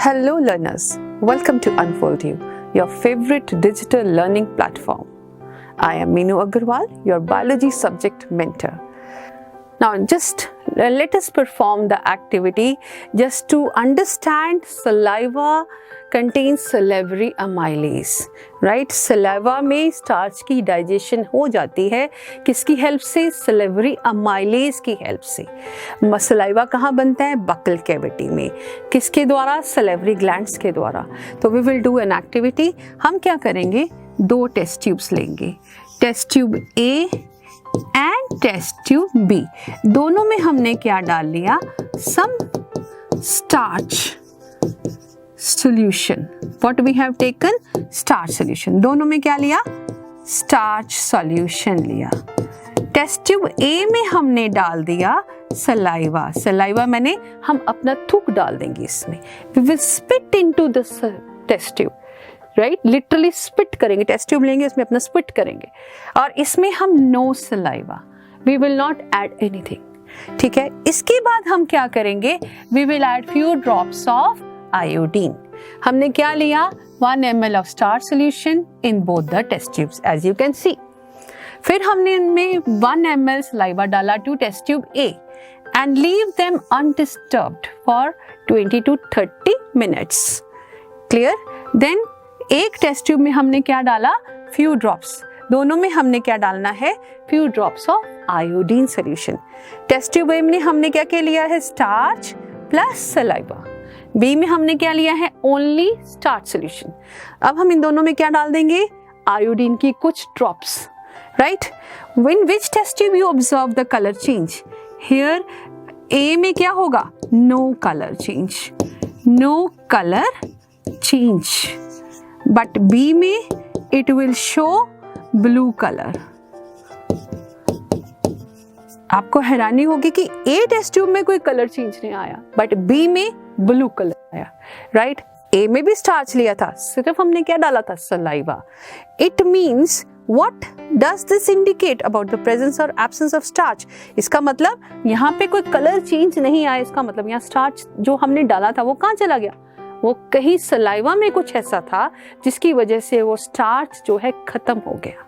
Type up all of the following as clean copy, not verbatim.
Hello learners, welcome to Unfold You, your favorite digital learning platform. I am Meenu Agarwal, your biology subject mentor. Now just let us perform the activity just to understand saliva contains salivary amylase, right? Saliva में starch की digestion हो जाती है किसकी help से? salivary amylase की help से. Saliva कहाँ बनता है? बकल कैविटी में. किसके द्वारा? salivary glands के द्वारा. तो we will do an activity. हम क्या करेंगे? 2 टेस्ट ट्यूब्स लेंगे. Test tube A and test tube B. दोनों में हमने क्या डाल लिया? Some starch solution. What we have taken? Starch solution. दोनों में क्या लिया? स्टार्च सॉल्यूशन लिया. टेस्ट ट्यूब A में हमने डाल दिया सलाइवा. सलाइवा मैंने हम अपना थूक डाल देंगे इसमें. We will spit into the test tube, right? Literally spit करेंगे. टेस्ट ट्यूब लेंगे, इसमें अपना स्पिट करेंगे और इसमें हम no saliva. We will not add anything. ठीक है. इसके बाद हम क्या करेंगे? We will add few drops of iodine. हमने क्या लिया? 1 ml of starch solution in both the test tubes as you can see. फिर हमने इनमें 1 ml सलाइवा डाला to test tube A and leave them undisturbed for 20 to 30 minutes. Clear? Then एक test tube में हमने क्या डाला? Few drops. दोनों में हमने क्या डालना है? Few drops of iodine solution. Test tube A में हमने क्या क्या लिया है? Starch plus saliva. B में हमने क्या लिया है? Only starch solution. अब हम इन दोनों में क्या डाल देंगे? आयोडीन की कुछ drops, right? In which test tube you observe the colour change? Here A में क्या होगा? No colour change. No colour change. But B में it will show blue color. आपको हैरानी होगी कि A टेस्ट ट्यूब में कोई कलर चेंज नहीं आया बट B में ब्लू कलर आया, राइट? A में भी स्टार्च लिया था, सिर्फ हमने क्या डाला था? Saliva. It means what does this indicate about the presence or absence of starch? इसका मतलब यहाँ पे कोई कलर चेंज नहीं आया. इसका मतलब यहाँ स्टार्च जो हमने डाला था वो कहाँ चला गया? वो कहीं सलाइवा में कुछ ऐसा था जिसकी वजह से वो स्टार्च जो है खत्म हो गया.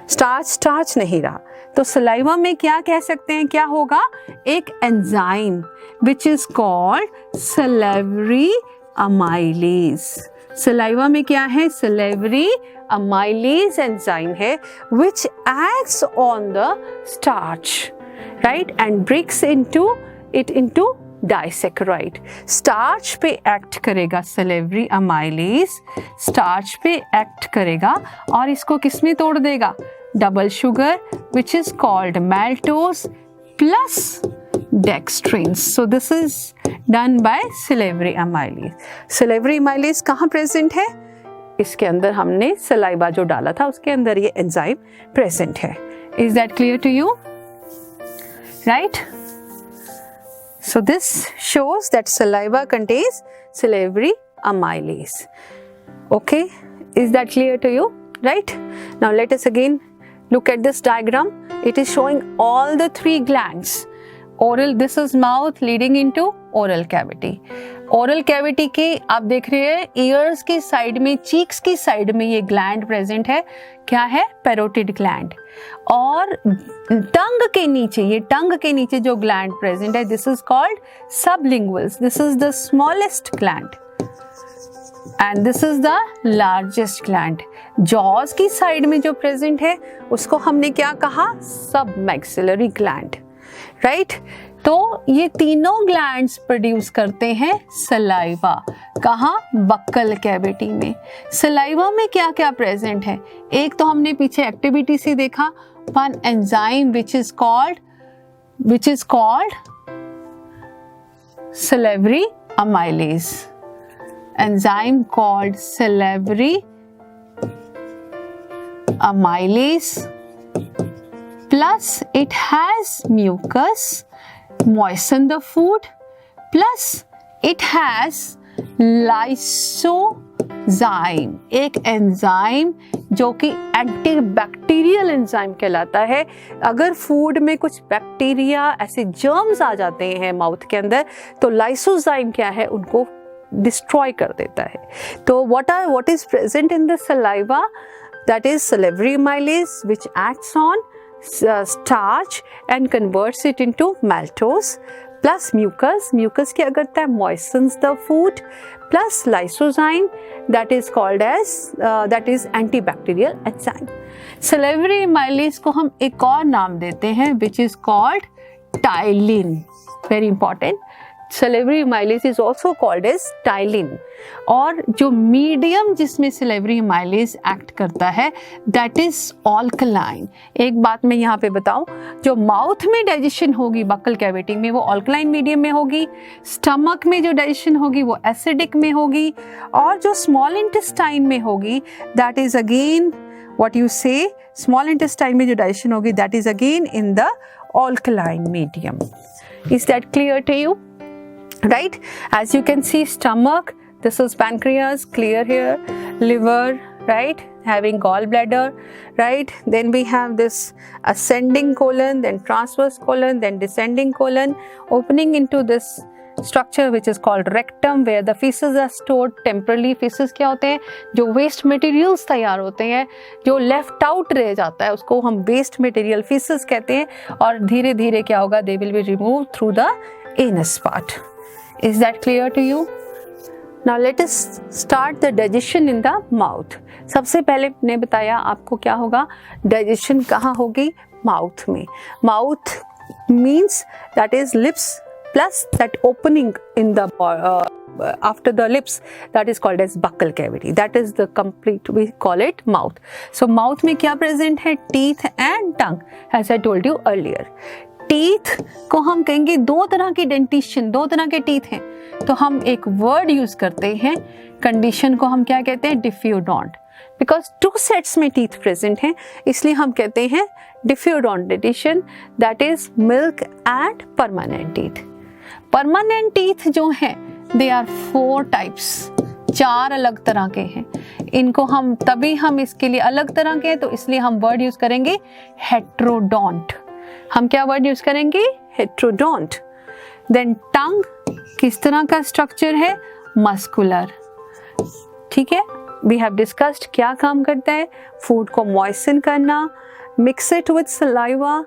स्टार्च नहीं रहा. तो सलाइवा में क्या कह सकते हैं? क्या होगा? एक enzyme which is called salivary amylase. Saliva में क्या है? salivary amylase एंजाइम है which acts on the starch, right, and breaks it into disaccharide. Starch पे एक्ट करेगा salivary amylase. स्टार्च पे एक्ट करेगा और इसको किसमें तोड़ देगा? Double sugar which is called maltose plus dextrins. So this is done by salivary amylase. salivary amylase कहाँ प्रेजेंट है? इसके अंदर हमने सलाइवा जो डाला था उसके अंदर ये एंजाइम प्रेजेंट है. Is that clear to you? Right? So this shows that saliva contains salivary amylase. Okay, is that clear to you? Right? Now let us again look at this diagram. It is showing all the 3 glands. Oral, this is mouth leading into oral cavity. Oral cavity के आप देख रहे हैं ears की side में, cheeks की side में ये gland present है. क्या है? parotid gland. और टंग के नीचे, ये टंग के नीचे जो gland present है, this is called sublinguals. This is the smallest gland and this is the largest gland. jaws की साइड में जो present है उसको हमने क्या कहा? submaxillary gland, right? तो ये तीनों ग्लैंड्स प्रोड्यूस करते हैं सलाइवा. कहाँ? बक्कल कैविटी में. सलाइवा में क्या क्या प्रेजेंट है? एक तो हमने पीछे एक्टिविटी से देखा, one enzyme which is called salivary amylase. Enzyme called salivary amylase. Plus it has mucus, moisten the food, plus it has lysozyme, एक एंजाइम जो कि एंटीबैक्टीरियल एंजाइम कहलाता है. अगर फूड में कुछ बैक्टीरिया ऐसे जर्म्स आ जाते हैं माउथ के अंदर तो लाइसोजाइम क्या है? उनको डिस्ट्रॉय कर देता है। तो what is present in the saliva, that is salivary amylase which acts on starch and converts it into maltose, plus mucus क्या करता है, moistens the food, plus lysozyme that is called as that is antibacterial enzyme. Salivary amylase को हम एक और नाम देते हैं which is called ptyalin. Very important. Salivary amylase is also called as ptyalin. और जो मीडियम जिसमें salivary amylase एक्ट करता है that is alkaline. एक बात मैं यहाँ पे बताऊँ, जो माउथ में डाइजेशन होगी बक्कल कैविटी में वो alkaline मीडियम में होगी, स्टमक में जो डाइजेशन होगी वो एसिडिक में होगी, और जो स्मॉल इंटेस्टाइन में होगी that is again what you say, small intestine में जो डाइजेशन होगी that is again in the alkaline medium. Is that clear to you? Right? As you can see, stomach, this is pancreas, clear here, liver, right, having gallbladder, right, then we have this ascending colon, then transverse colon, then descending colon, opening into this structure which is called rectum, where the feces are stored temporarily. feces क्या होते हैं, जो waste materials तैयार होते हैं, जो left out रह जाता है उसको हम waste material feces कहते हैं, और धीरे धीरे क्या होगा, they will be removed through the anus part. Is that clear to you? Now let us start the digestion in the mouth. सबसे पहले ने बताया आपको क्या होगा, digestion कहाँ होगी, mouth में. Mouth means that is lips plus that opening in the after the lips, that is called as buccal cavity. That is the complete, we call it mouth. So mouth में क्या present है, teeth and tongue, as I told you earlier. Teeth को हम कहेंगे दो तरह की dentition, दो तरह के टीथ हैं, तो हम एक वर्ड यूज करते हैं, कंडीशन को हम क्या कहते हैं, डिफ्यूडोंट, बिकॉज टू सेट्स में टीथ प्रेजेंट हैं इसलिए हम कहते हैं diphyodont dentition, that is milk and permanent teeth. Permanent teeth जो हैं दे आर 4 टाइप्स, 4 अलग तरह के हैं. इनको हम तभी हम इसके लिए अलग तरह के हैं तो इसलिए हम वर्ड यूज करेंगे हेट्रोडोंट. हम क्या वर्ड यूज करेंगे, हेट्रोडोंट. देन टंग किस तरह का स्ट्रक्चर है, मस्कुलर. ठीक है, वी हैव डिस्कस्ड क्या काम करता है, फूड को मॉइस्चन करना, mix it with saliva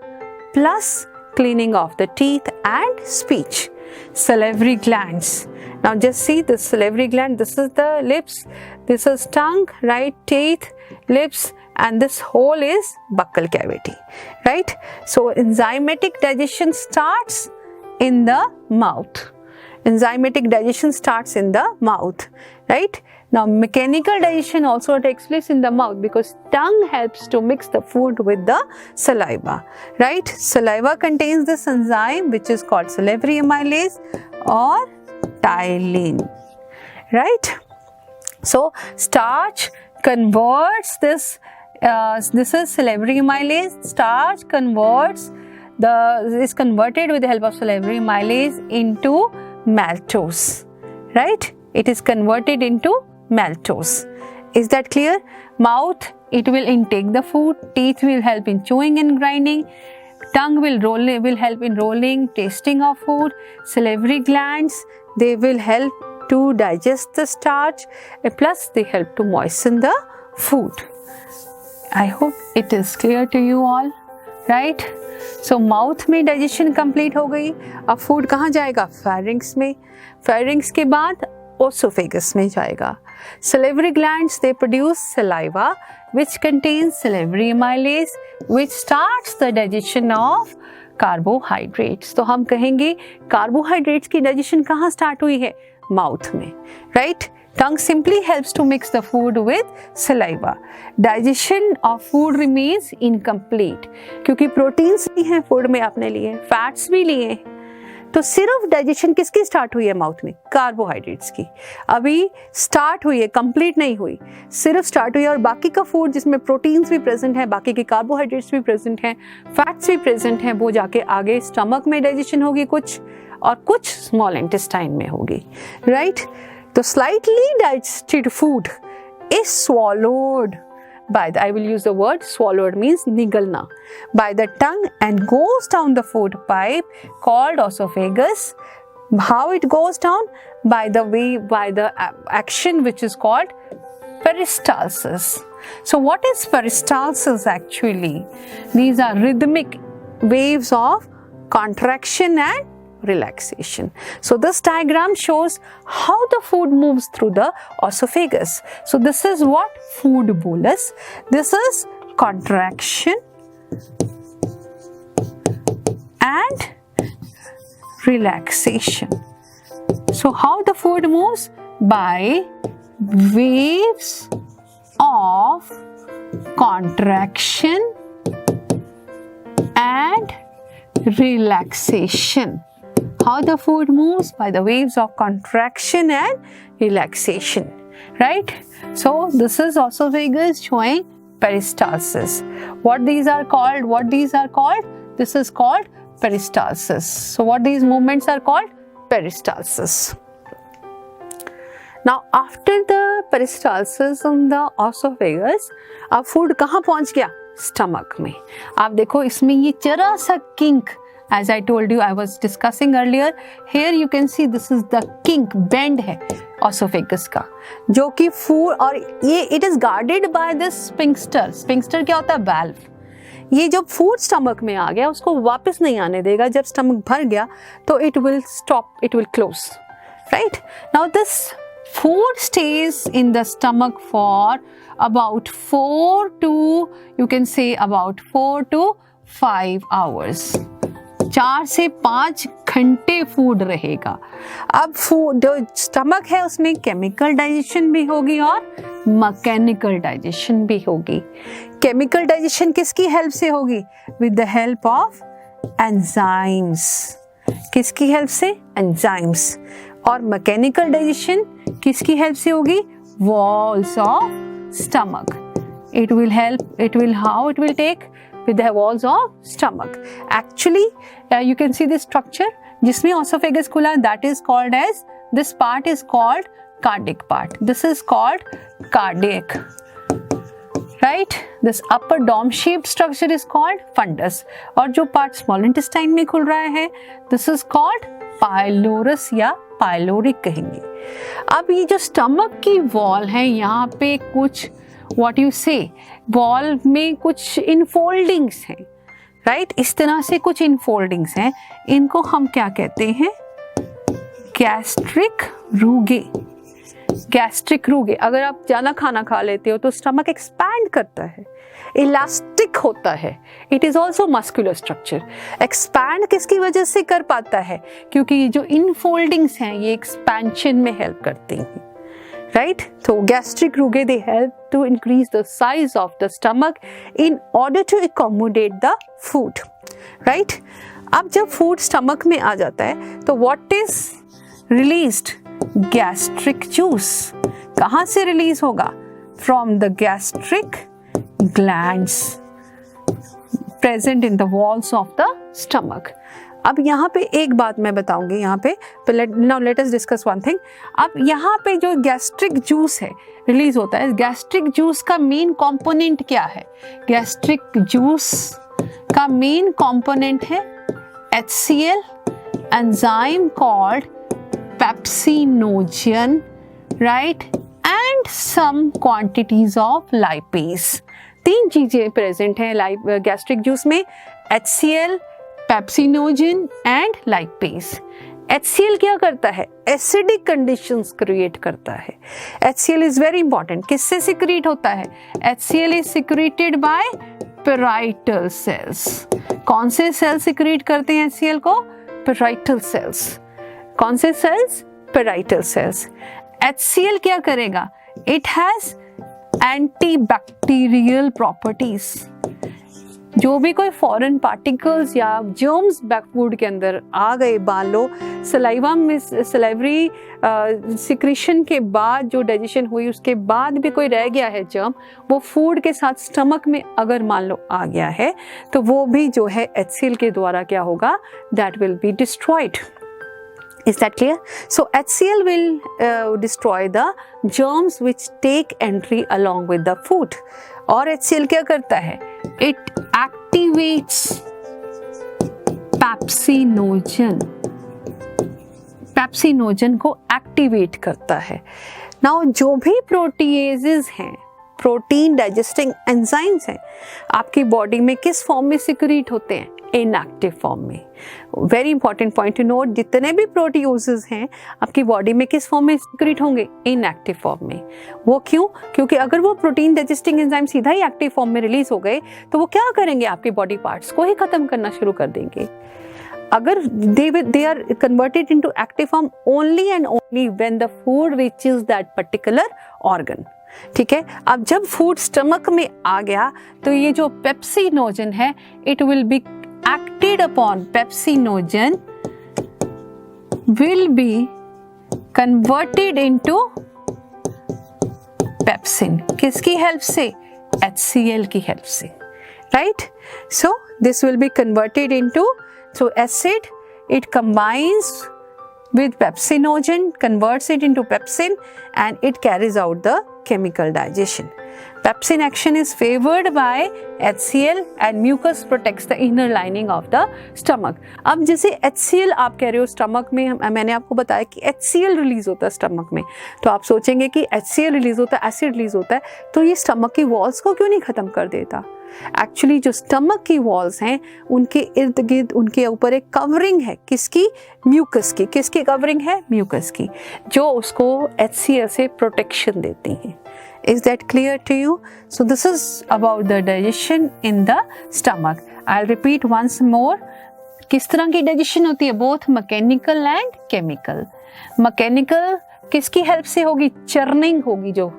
plus cleaning of the teeth and speech. Salivary glands. Now just see the salivary gland, this is the lips, this is tongue, right, teeth, lips, and this whole is buccal cavity, right? So enzymatic digestion starts in the mouth. Enzymatic digestion starts in the mouth, right? Now mechanical digestion also takes place in the mouth because tongue helps to mix the food with the saliva, right? Saliva contains this enzyme which is called salivary amylase or ptyalin, right? So starch converts this is salivary amylase. Starch is converted with the help of salivary amylase into maltose, right? It is converted into maltose. Is that clear? Mouth, it will intake the food. Teeth will help in chewing and grinding. Tongue will help in rolling, tasting of food. Salivary glands, they will help to digest the starch. Plus, they help to moisten the food. I hope it is clear to you all, right? So mouth में digestion complete हो गई. अब food कहाँ जाएगा? Pharynx में. Pharynx के बाद oesophagus में जाएगा. Salivary glands, they produce saliva which contains salivary amylase which starts the digestion of carbohydrates. तो हम कहेंगे carbohydrates की digestion कहाँ start हुई है? Mouth में, right? Tongue simply helps to mix the food with saliva. Digestion of food remains incomplete क्योंकि proteins भी हैं food में आपने लिए, fats भी लिए, तो सिर्फ डाइजेशन किसकी स्टार्ट हुई है माउथ में? कार्बोहाइड्रेट्स की. अभी स्टार्ट हुई है, कंप्लीट नहीं हुई, सिर्फ स्टार्ट हुई है. और बाकी का फूड जिसमें प्रोटीन्स भी प्रेजेंट है, बाकी के कार्बोहाइड्रेट्स भी प्रेजेंट हैं, फैट्स भी प्रेजेंट हैं, वो जाके आगे स्टमक में डाइजेशन होगी कुछ, और कुछ स्मॉल इंटेस्टाइन में होगी, राइट? तो slightly digested food is swallowed by the, I will use the word swallowed means निगलना, by the tongue and goes down the food pipe called esophagus. How it goes down? By the action which is called peristalsis. So what is peristalsis actually? These are rhythmic waves of contraction and relaxation. So this diagram shows how the food moves through the esophagus. So this is what? Food bolus. This is contraction and relaxation. So how the food moves? By waves of contraction and relaxation. How the food moves? By the waves of contraction and relaxation, right? So this is esophagus showing peristalsis. What these are called? This is called peristalsis. So what these movements are called? Peristalsis. Now after the peristalsis on the esophagus, अब food कहाँ पहुँच गया? Stomach में. आप देखो इसमें ये जरा सा kink, as I told you, I was discussing earlier. Here you can see this is the kink, bend है esophagus का, जो कि food और ये it is guarded by this sphincter. Sphincter क्या होता है? Valve. ये जब फूड स्टमक में आ गया उसको वापस नहीं आने देगा. जब स्टमक भर गया तो it will stop, it will close, right? Now this food stays in the stomach for about 4 to 5 hours. 4 से 5 घंटे फूड रहेगा. अब फूड जो स्टमक है उसमें केमिकल डाइजेशन भी होगी और मैकेनिकल डाइजेशन भी होगी. केमिकल डाइजेशन किसकी हेल्प से होगी? With the help of enzymes. किसकी हेल्प से? एंजाइम्स. और मैकेनिकल डाइजेशन किसकी हेल्प से होगी? Walls of stomach. How it will take? With the walls of stomach. Actually, you can see this structure जिसमें esophagus खुला, that is called as, this part is called cardiac part. This is called cardiac, right? This upper dome shaped structure is called fundus. और जो part small intestine में खुल रहा है, this is called pylorus या pyloric कहेंगे. अब ये जो stomach की wall है, यहाँ पे कुछ what you say, wall में कुछ इनफोल्डिंग्स हैं, राइट? इस तरह से कुछ इनफोल्डिंग्स हैं. इनको हम क्या कहते हैं? गैस्ट्रिक रूगे. गैस्ट्रिक रूगे. अगर आप ज़्यादा खाना खा लेते हो तो स्टमक एक्सपैंड करता है, इलास्टिक होता है. It is also muscular structure. Expand किसकी वजह से कर पाता है? क्योंकि ये जो इनफोल्डिंग्स हैं ये एक्सपेंशन में हेल्प करती हैं, right? So gastric rugae, they help to increase the size of the stomach in order to accommodate the food, right? अब जब food stomach में आ जाता है तो what is released? Gastric juice. कहाँ से release होगा? From the gastric glands present in the walls of the stomach. अब यहाँ पे एक बात मैं बताऊंगी. यहाँ पे now let us discuss one thing. अब यहाँ पे जो गैस्ट्रिक जूस है रिलीज होता है, गैस्ट्रिक जूस का मेन कंपोनेंट क्या है? गैस्ट्रिक जूस का मेन कंपोनेंट है HCl, enzyme called pepsinogen, right, and some quantities of lipase. 3 चीजें प्रेजेंट हैं गैस्ट्रिक जूस में: HCl, pepsinogen and lipase. HCl क्या करता है? एसिडिक कंडीशंस क्रिएट करता है. HCl is very important. किससे सिक्रीट होता है? HCl is secreted by parietal cells. कौन से सेल सिक्रीट करते हैं HCl को? Parietal cells. कौन से सेल्स? Parietal cells. HCl क्या करेगा? It has antibacterial properties. जो भी कोई फॉरेन पार्टिकल्स या जर्म्स फूड के अंदर आ गए, मान लो सलाइवा में सलाइवरी सिक्रीशन के बाद जो डाइजेशन हुई उसके बाद भी कोई रह गया है जर्म, वो फूड के साथ स्टमक में अगर मान लो आ गया है तो वो भी जो है HCl के द्वारा क्या होगा? That will be destroyed. Is that clear? So HCl will destroy the germs which take entry along with the food. और HCl क्या करता है? It activates pepsinogen. पेप्सिनोजन को एक्टिवेट करता है। नाउ जो भी प्रोटीएजेस हैं, प्रोटीन डाइजेस्टिंग एंजाइम्स हैं, आपकी बॉडी में किस फॉर्म में सिक्रीट होते हैं? इनएक्टिव फॉर्म में। Very important point two note, जितने भी प्रोटीओजेस हैं आपकी बॉडी में किस फॉर्म में सिक्रीट होंगे? इनएक्टिव फॉर्म में। वो क्यों? क्योंकि अगर वो प्रोटीन डाइजेस्टिंग एंजाइम सीधा ही एक्टिव फॉर्म में रिलीज हो गए तो वो क्या करेंगे? आपके बॉडी पार्ट्स को ही खत्म करना शुरू कर देंगे। अगर they are converted into active form only and only when the food reaches that particular organ। ठीक है, अब जब फूड स्टमक में आ गया तो ये जो पेप्सिनोजन है, it will be acted upon, pepsinogen will be converted into pepsin. किसकी हेल्प से? HCl की हेल्प से, right? So this will be converted into, so acid, it combines with pepsinogen, converts it into pepsin, and it carries out the chemical digestion. Pepsin action is favored by HCl and mucus protects the inner lining of the stomach. अब जैसे HCl आप कह रहे हो stomach में, मैंने आपको बताया कि HCl रिलीज होता है स्टमक में, तो आप सोचेंगे कि HCl रिलीज होता है, एसिड रिलीज होता है, तो ये स्टमक की वॉल्स को क्यों नहीं खत्म कर देता? एक्चुअली जो स्टमक की वॉल्स हैं उनके इर्द गिर्द, उनके ऊपर एक कवरिंग है। किसकी? म्यूकस की। किसकी कवरिंग है? म्यूकस की, जो उसको HCl से प्रोटेक्शन देती हैं। Is that clear to you? So this is about the digestion in the stomach. I'll repeat once more. किस तरह की डाइजेशन होती है? Both mechanical and chemical. Mechanical किसकी हेल्प से होगी? चर्निंग होगी जो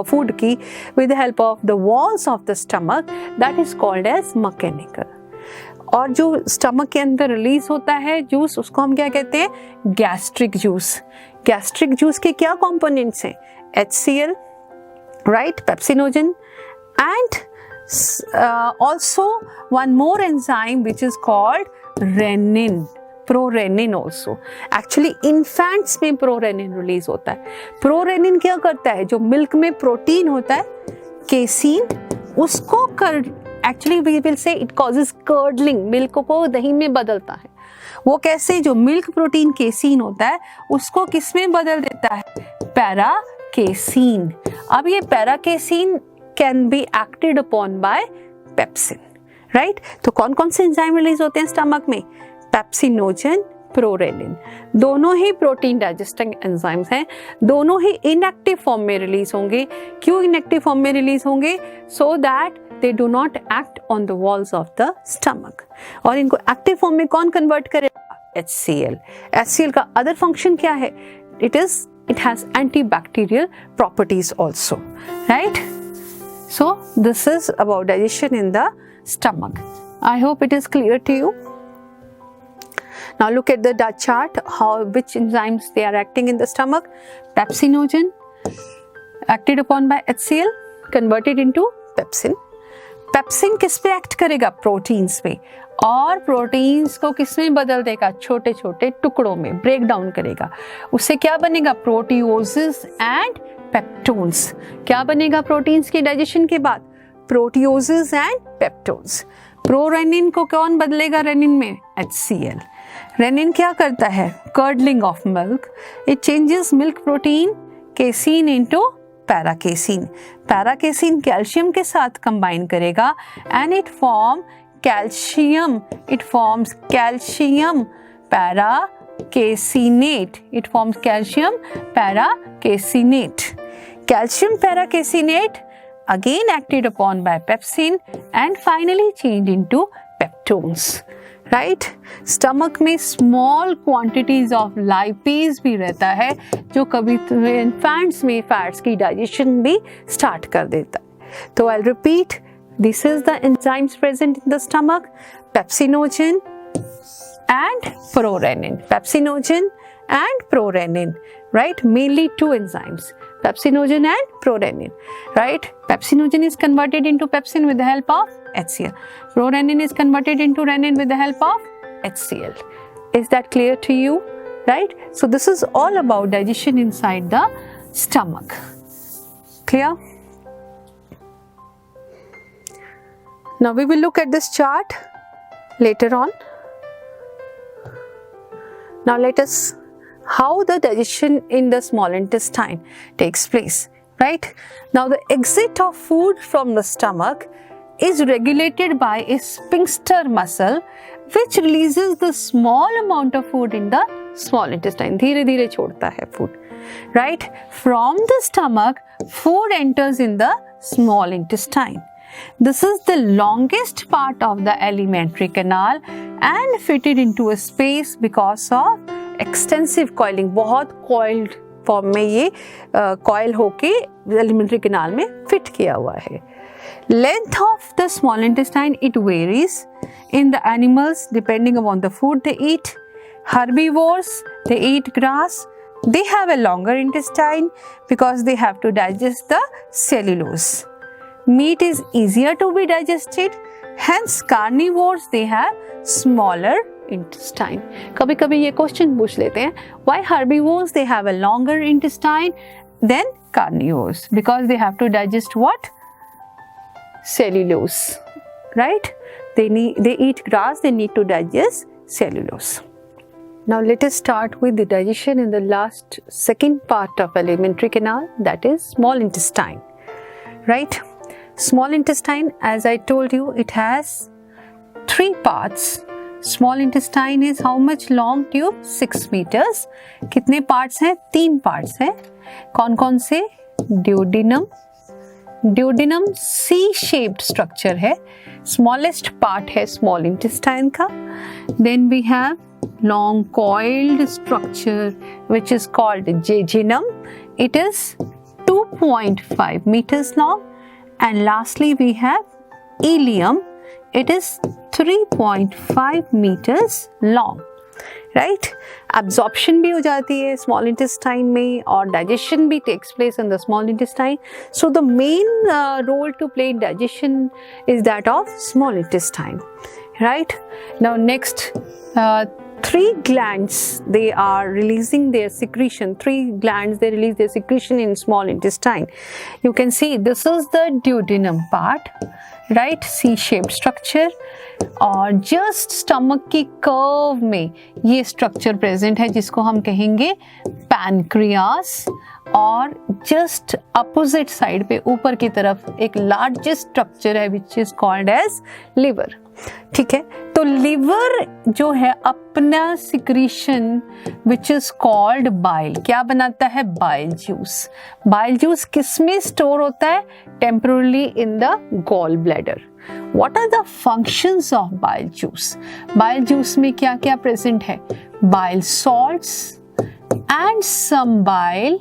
फूड की, with the help of the walls of the stomach, that is called as mechanical। और जो स्टमक के अंदर रिलीज होता है जूस, उसको हम क्या कहते हैं? Gastric juice. गैस्ट्रिक जूस के क्या कंपोनेंट्स हैं? HCl, right, pepsinogen, and also one more enzyme which is called renin, prorenin also. Actually infants में प्रोरेनिन रिलीज होता है। प्रोरेनिन क्या करता है? जो मिल्क में प्रोटीन होता है, केसीन, उसको actually we will say it causes curdling, milk को दही में बदलता है। वो कैसे? जो मिल्क प्रोटीन केसीन होता है उसको किस में बदल देता है? पैराकेसीन। अब ये paracasein can be acted upon by pepsin, right? तो कौन कौन से एंजाइम रिलीज होते हैं स्टमक में? Pepsinogen, prorenin. दोनों ही प्रोटीन डाइजेस्टिंग एंजाइम्स हैं, दोनों ही इनएक्टिव फॉर्म में रिलीज होंगे। क्यों इनएक्टिव फॉर्म में रिलीज होंगे? So that they do not act on the walls of the stomach. और इनको एक्टिव फॉर्म में कौन कन्वर्ट करेगा? HCl। HCl का अदर फंक्शन क्या है? it has antibacterial properties also, right? So this is about digestion in the stomach. I hope it is clear to you. Now look at the chart, which enzymes they are acting in the stomach. Pepsinogen acted upon by HCl, converted into pepsin. Pepsin किस पे act करेगा? Proteins पे। और proteins को किस में बदल देगा? छोटे छोटे टुकड़ों में ब्रेक डाउन करेगा। उससे क्या बनेगा? प्रोटियोसिस एंड पेप्टोन्स। क्या बनेगा प्रोटीन्स के डाइजेशन के बाद? प्रोटियोसिस एंड पेप्टोन्स। प्रोरेनिन को कौन बदलेगा रेनिन में? HCl। रेनिन क्या करता है? Curdling of milk. It changes milk protein casein into paracasein. Paracasein calcium के साथ कंबाइन करेगा and it forms calcium paracaseinate. It forms calcium paracaseinate. Calcium paracaseinate again acted upon by pepsin and finally changed into peptones, right? Stomach में small quantities of lipase भी रहता है जो कभी infants में फैट्स की डाइजेशन भी स्टार्ट कर देता है। तो I repeat, this is the enzymes present in the stomach, pepsinogen and prorenin. Pepsinogen and prorenin, right? Mainly two enzymes, pepsinogen and prorenin, right? Pepsinogen is converted into pepsin with the help of HCl. Prorenin is converted into renin with the help of HCl. Is that clear to you? Right? So this is all about digestion inside the stomach. Clear? Now we will look at this chart later on. Now let us how the digestion in the small intestine takes place, right? Now the exit of food from the stomach is regulated by a sphincter muscle which releases the small amount of food in the small intestine. धीरे धीरे छोड़ता है food, right? From the stomach, food enters in the small intestine. This is the longest part of the alimentary canal and fitted into a space because of extensive coiling. बहुत coiled form में ये coil होके alimentary canal में fit किया हुआ है. Length of the small intestine, it varies in the animals depending upon the food they eat. Herbivores, they eat grass. They have a longer intestine because they have to digest the cellulose. Meat is easier to be digested. Hence, carnivores, they have smaller intestine. कभी कभी ये question पूछ लेते हैं, why herbivores they have a longer intestine than carnivores? Because they have to digest what? Cellulose, right? They eat grass, they need to digest cellulose. Now let us start with the digestion in the second part of alimentary canal, that is small intestine, right? Small intestine, as I told you, it has 3 parts. Small intestine is how much long tube? 6 meters. कितने parts हैं? 3 parts हैं. कौन कौन से? Duodenum. Duodenum C-shaped structure है. Smallest part है small intestine का. Then we have long coiled structure which is called jejunum. It is 2.5 meters long. And lastly we have ileum. It is 3.5 meters long, right? Absorption भी हो जाती है small intestine में और digestion भी takes place in the small intestine. So the main role to play in digestion is that of small intestine, right? Now next, 3 glands, they are releasing their secretion. 3 glands, they release their secretion in small intestine. You can see this is the duodenum part, right? C-shaped structure. और just stomach की curve में ये structure present है जिसको हम कहेंगे pancreas. और just opposite side पे ऊपर की तरफ एक largest structure है which is called as liver. ठीक है, तो liver जो है अपना secretion which is called bile, क्या बनाता है? Bile juice. Bile juice किस में store होता है? Temporarily in the gallbladder. What are the functions of bile juice? Bile juice में क्या क्या present है? Bile salts and some bile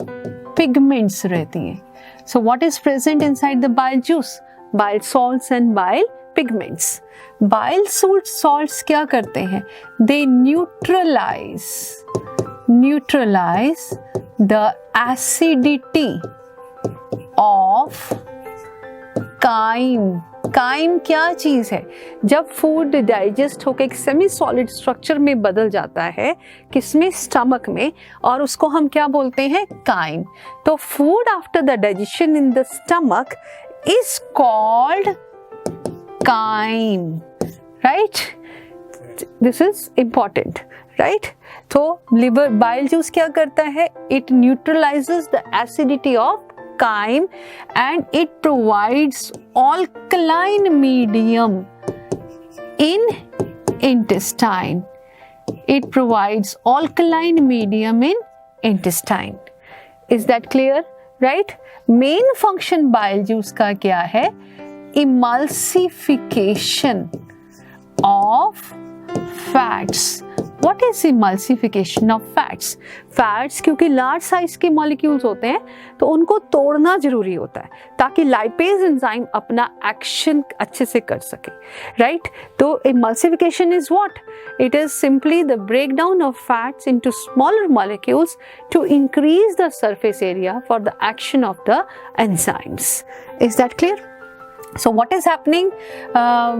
pigments रहती हैं. So what is present inside the bile juice? Bile salts and bile pigments. Bile salts क्या करते हैं? They neutralize the acidity of chyme. Crime क्या चीज है? जब फूड डाइजेस्ट होकर एक सेमी सॉलिड स्ट्रक्चर में बदल जाता है, किसमें? स्टमक में, और उसको हम क्या बोलते हैं? काइम. तो food after the digestion in the stomach is called crime, right? This is important, right? तो लिवर बाइल जूस क्या करता है? It neutralises the acidity of chyme and it provides alkaline medium in intestine. It provides alkaline medium in intestine. Is that clear? Right? Main function bile juice का क्या है? Emulsification of fats. What is emulsification of fats? Fats क्योंकि large size के molecules होते हैं तो उनको तोड़ना जरूरी होता है ताकि lipase enzyme अपना action अच्छे से कर सके, right? तो emulsification is what? It is simply the breakdown of fats into smaller molecules to increase the surface area for the action of the enzymes. Is that clear? So what is happening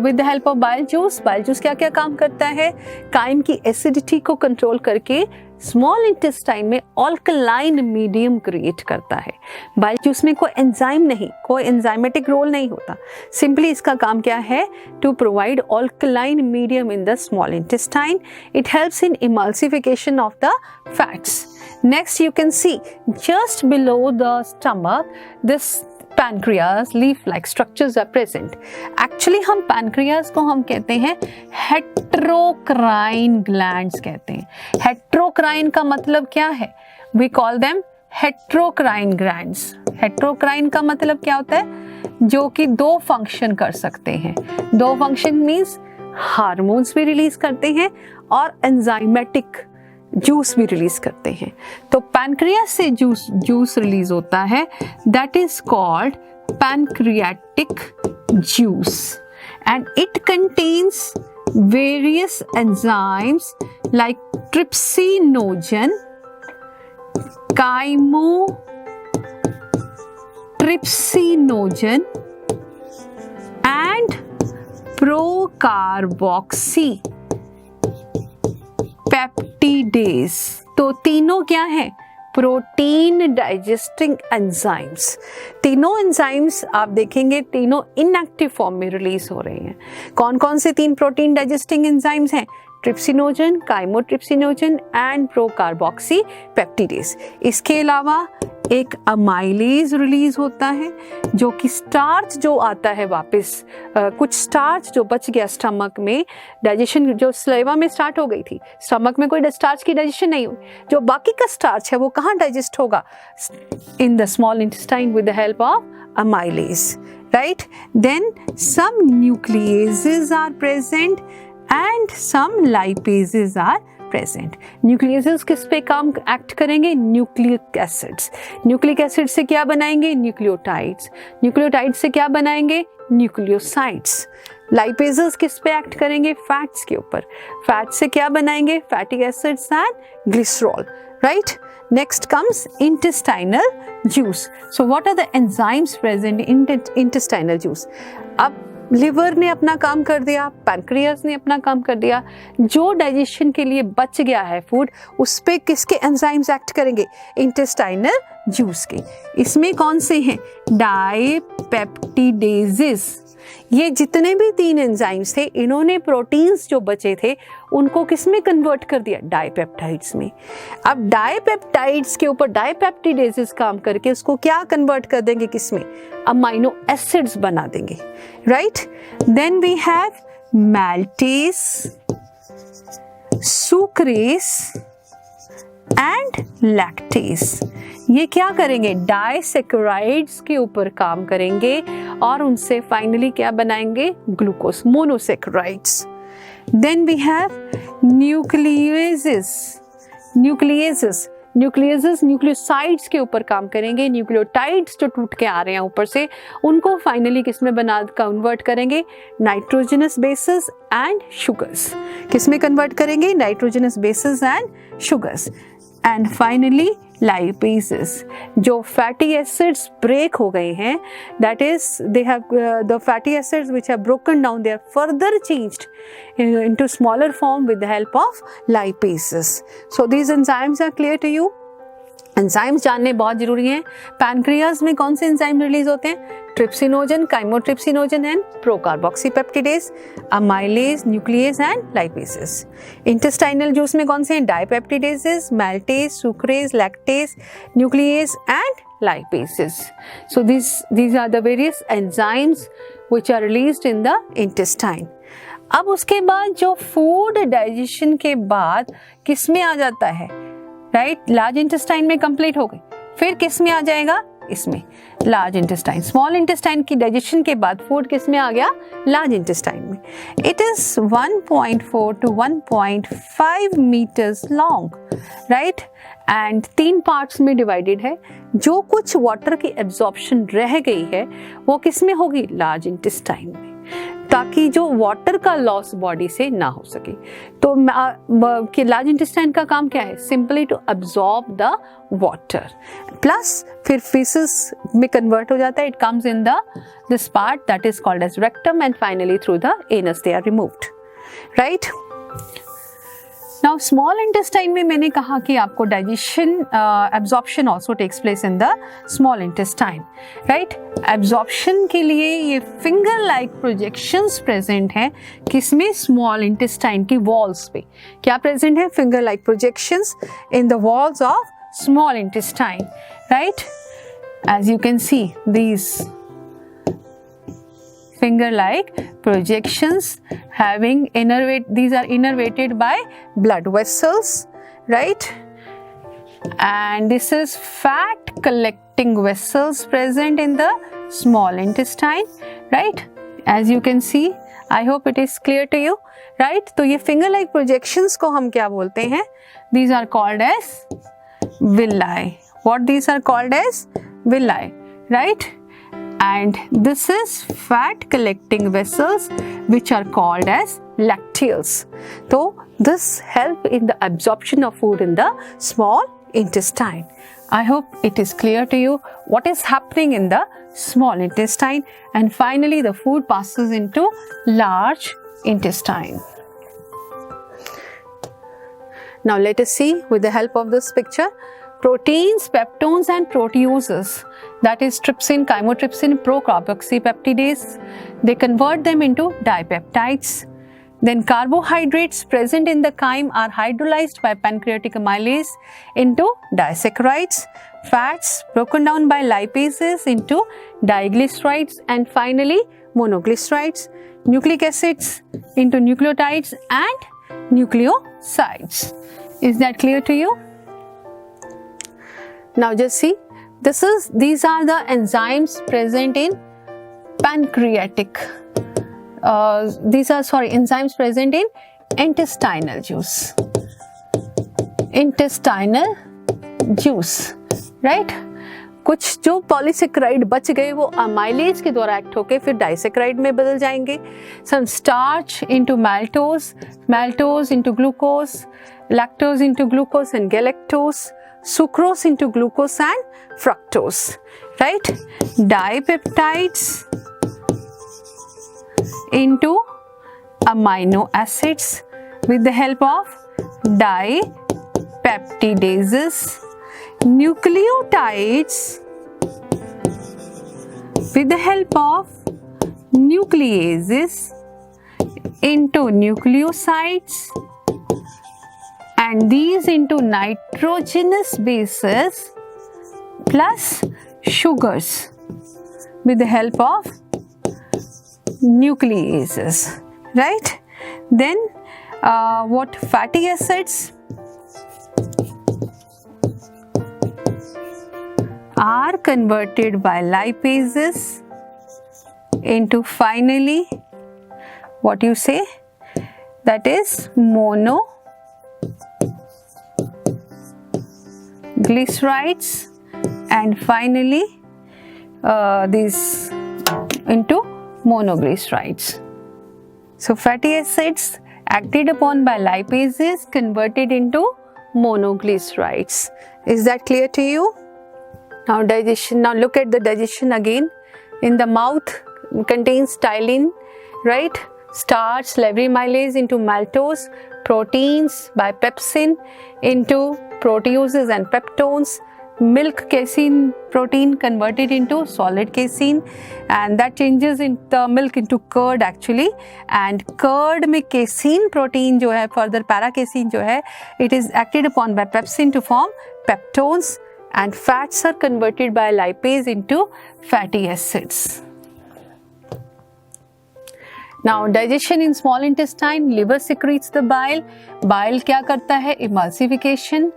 with the help of bile juice? Bile juice क्या क्या काम करता है? Crime की acidity को control करके small intestine में ऑल्कलाइन medium create करता है. बाइल जूस में कोई एंजाइम नहीं, कोई एंजाइमेटिक रोल नहीं होता. सिंपली इसका काम क्या है? To provide alkaline medium in the small intestine. It helps in emulsification of the fats. Next you can see just below the stomach this pancreas leaf like structures are present. Actually हम pancreas को हम कहते हैं heterocrine glands कहते हैं. Heterocrine का मतलब क्या है? We call them heterocrine glands. Heterocrine का मतलब क्या होता है? जो कि दो फंक्शन कर सकते हैं. दो फंक्शन मीन्स हार्मोन्स भी रिलीज करते हैं और एंजाइमेटिक जूस भी रिलीज करते हैं. तो पैनक्रियास से जूस रिलीज होता है, that is called pancreatic juice, and it contains various enzymes like trypsinogen, chymotrypsinogen and procarboxy peptidase. तो तीनों क्या है? Protein digesting enzymes. तीनों एंजाइम्स आप देखेंगे तीनों इनएक्टिव फॉर्म में रिलीज हो रहे हैं. कौन कौन से तीन प्रोटीन डाइजेस्टिंग एंजाइम्स हैं? Trypsinogen, chymotrypsinogen and procarboxypeptidase. इसके अलावा एक अमाइलेज रिलीज होता है जो कि स्टार्च जो आता है वापस, कुछ स्टार्च जो बच गया स्टमक में, डाइजेशन जो सलाइवा में स्टार्ट हो गई थी, स्टमक में कोई स्टार्च की डाइजेशन नहीं हुई, जो बाकी का स्टार्च है वो कहाँ डाइजेस्ट होगा? In the small intestine with the help of amylase, right. Then some nucleases are present and some lipases are present. Nucleases किस पे काम एक्ट करेंगे? Nucleic acids. न्यूक्लिक एसिड से क्या बनाएंगे? न्यूक्लियोटाइड्स. न्यूक्लियोटाइड्स से क्या बनाएंगे? न्यूक्लियोसाइड्स. लाइपेजेस किस पे एक्ट करेंगे? फैट्स के ऊपर. फैट से क्या बनाएंगे? Fatty acids and glycerol, right. Next comes intestinal juice. So what are the enzymes present in intestinal juice? अब लिवर ने अपना काम कर दिया, पैनक्रियास ने अपना काम कर दिया, जो डाइजेशन के लिए बच गया है फूड उस पे किसके एंजाइम्स एक्ट करेंगे? इंटेस्टाइनल जूस के. इसमें कौन से हैं? डाइपेप्टिडेजेस. ये जितने भी तीन एंजाइम्स थे इन्होंने प्रोटीन्स जो बचे थे उनको किस में कन्वर्ट कर दिया? डाइपेप्टाइड्स में. अब डाइपेप्टाइड्स के ऊपर डाइपेप्टिडेजेस काम करके उसको क्या कन्वर्ट कर देंगे? किस में? अमाइनो एसिड्स बना देंगे, right. Then we have maltase, sucrase and lactase. ये क्या करेंगे? डाइसैकेराइड्स के ऊपर काम करेंगे और उनसे फाइनली क्या बनाएंगे? Glucose, monosaccharides. Then we have nucleases. Nucleases nucleosides के ऊपर काम करेंगे. न्यूक्लियोटाइड्स जो टूट के आ रहे हैं ऊपर से उनको फाइनली किस में बना कन्वर्ट करेंगे? Nitrogenous bases and sugars. किस में कन्वर्ट करेंगे? Nitrogenous bases and sugars. And finally lipases. जो fatty acids break हो गए हैं, that is they have the fatty acids which have broken down, they are further changed into smaller form with the help of lipases. So these enzymes are clear to you. Enzymes जानने बहुत जरूरी हैं. Pancreas में कौन से enzyme release होते हैं? Trypsinogen, chymotrypsinogen and procarboxypeptidase, amylase, nuclease and lipases. Intestinal juice में कौन से हैं? Dipeptidases, maltase, sucrase, lactase, nuclease and lipases. So these are the various enzymes which are released in the intestine. अब उसके बाद जो फूड डाइजेशन के बाद किस में आ जाता है? राइट, लार्ज इंटेस्टाइन में कंप्लीट हो गई, फिर किस में आ जाएगा? इसमें लार्ज इंटेस्टाइन. स्मॉल इंटेस्टाइन की डाइजेशन के बाद फूड किस में आ गया? लार्ज इंटेस्टाइन में. It is 1.4 to 1.5 metres long, right, and 3 parts में डिवाइडेड है. जो कुछ वाटर की एब्जॉर्प्शन रह गई है वो किस में होगी? लार्ज इंटेस्टाइन में, ताकि जो वाटर का लॉस बॉडी से ना हो सके. तो लार्ज इंटेस्टाइन का काम क्या है? Simply to absorb the water, plus फिर फीसेस में कन्वर्ट हो जाता है. It comes in this part that is called as rectum and finally through the anus they are removed, right. Now small intestine में मैंने कहा कि आपको digestion absorption also takes place in the small intestine, right. Absorption के लिए ये finger like projections present हैं. किसमें? स्मॉल इंटेस्टाइन की वॉल्स पे क्या प्रेजेंट है? Finger like projections in the walls of small intestine, right? As you can see, these finger-like projections having these are innervated by blood vessels, right? And this is fat collecting vessels present in the small intestine, right? As you can see, I hope it is clear to you, right? तो ये finger-like projections को हम क्या बोलते हैं? These are called as villi. What these are called as? Villi, right? And this is fat collecting vessels which are called as lacteals. So this help in the absorption of food in the small intestine. I hope it is clear to you what is happening in the small intestine, and finally the food passes into large intestine. Now let us see with the help of this picture proteins, peptones and proteases, that is trypsin, chymotrypsin, procarboxypeptidase, they convert them into dipeptides. Then carbohydrates present in the chyme are hydrolyzed by pancreatic amylase into disaccharides, fats broken down by lipases into diglycerides, and finally monoglycerides, nucleic acids into nucleotides and nucleosides. Is that clear to you? Now just see, these are the enzymes present in pancreatic. Enzymes present in intestinal juice. Intestinal juice, right? कुछ जो polysaccharide बच गए वो amylase के द्वारा act होके फिर disaccharide में बदल जाएंगे. Some starch into maltose, maltose into glucose, lactose into glucose and galactose, sucrose into glucose and fructose, right? Dipeptides into amino acids with the help of dipeptidases, nucleotides with the help of nucleases into nucleosides, and these into nitrogenous bases plus sugars with the help of nucleases, right? Then what fatty acids are converted by lipases into finally what you say, that is monoglycerides, and finally these into monoglycerides. So fatty acids acted upon by lipases converted into monoglycerides. Is that clear to you? Now digestion. Now look at the digestion again. In the mouth contains ptyalin, right? Starch, lebromylase into maltose, proteins by pepsin into proteases and peptones, milk casein protein converted into solid casein, and that changes in the milk into curd actually, and curd में casein protein जो है further para casein जो है it is acted upon by pepsin to form peptones, and fats are converted by lipase into fatty acids. Now digestion in small intestine, liver secretes the bile. Bile क्या करता है? Emulsification.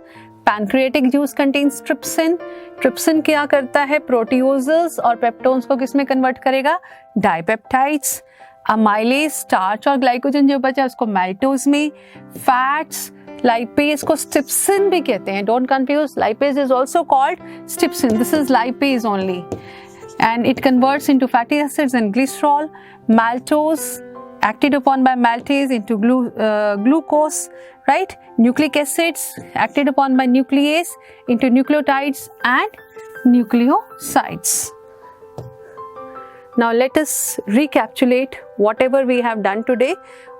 Pancreatic juice contains trypsin. Trypsin क्या करता है? Proteases और peptones को किस में convert करेगा? Dipeptides. Amylase, starch और glycogen जो बचा उसको maltose में. Fats, lipase को strypsin भी कहते हैं. Don't confuse. Lipase is also called strypsin. This is lipase only. And it converts into fatty acids and glycerol. Maltose acted upon by maltase into glucose, right? Nucleic acids acted upon by nuclease into nucleotides and nucleosides. Now let us recapitulate whatever we have done today.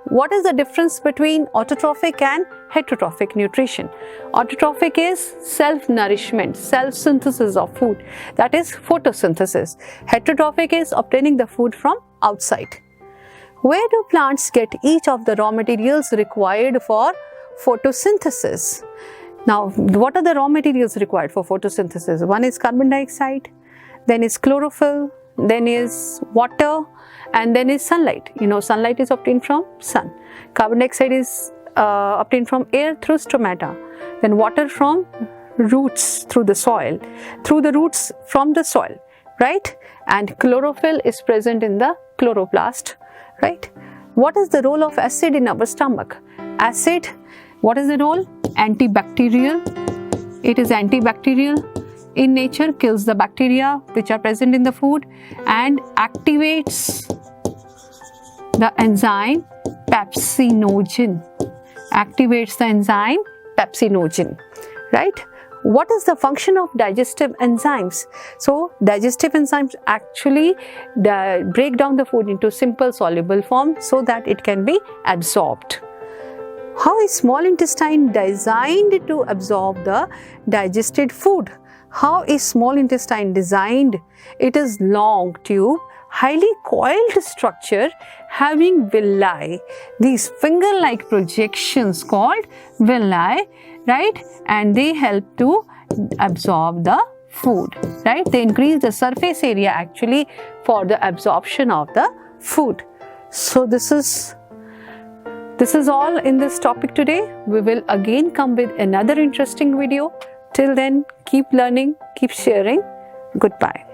What is the difference between autotrophic and heterotrophic nutrition? Autotrophic is self-nourishment, self-synthesis of food, that is photosynthesis. Heterotrophic is obtaining the food from outside. Where do plants get each of the raw materials required for photosynthesis? Now, what are the raw materials required for photosynthesis? One is carbon dioxide, then is chlorophyll, then is water, and then is sunlight. You know, sunlight is obtained from sun. Carbon dioxide is obtained from air through stomata. Then water from roots through the soil, through the roots from the soil, right? And chlorophyll is present in the chloroplast, right? What is the role of acid in our stomach? Acid, what is the role? Antibacterial. It is antibacterial in nature, kills the bacteria which are present in the food and activates the enzyme pepsinogen. Activates the enzyme pepsinogen, right? What is the function of digestive enzymes? So, digestive enzymes actually break down the food into simple soluble form so that it can be absorbed. How is small intestine designed to absorb the digested food? How is small intestine designed? It is long tube, highly coiled structure having villi. These finger-like projections called villi, right? And they help to absorb the food, right? They increase the surface area actually for the absorption of the food. So this is all in this topic today. We will again come with another interesting video. Till then, keep learning, keep sharing. Goodbye.